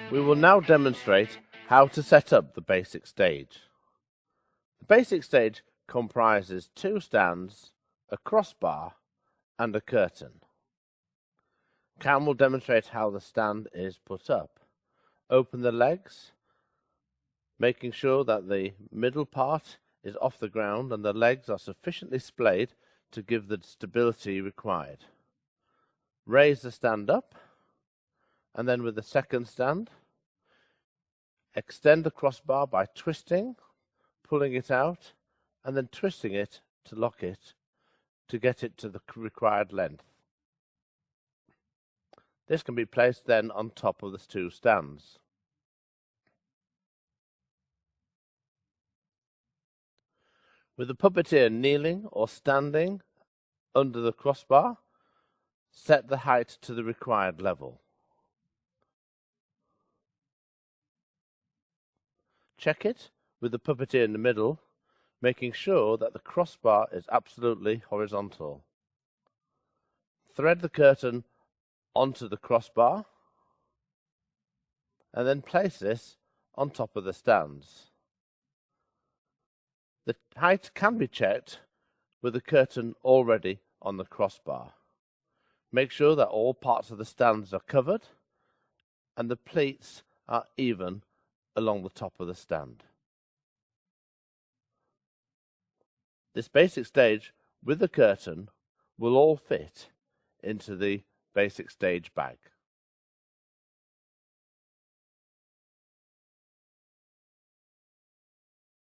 We will now demonstrate how to set up the basic stage. The basic stage comprises 2 stands, a crossbar and a curtain. Cam will demonstrate how the stand is put up. Open the legs, making sure that the middle part is off the ground and the legs are sufficiently splayed to give the stability required. Raise the stand up, and then with the second stand, extend the crossbar by twisting, pulling it out, and then twisting it to lock it to get it to the required length. This can be placed then on top of the 2 stands. With the puppeteer kneeling or standing under the crossbar, set the height to the required level. Check it with the puppeteer in the middle, making sure that the crossbar is absolutely horizontal. Thread the curtain onto the crossbar and then place this on top of the stands. The height can be checked with the curtain already on the crossbar. Make sure that all parts of the stands are covered and the pleats are even along the top of the stand. This basic stage with the curtain will all fit into the basic stage bag.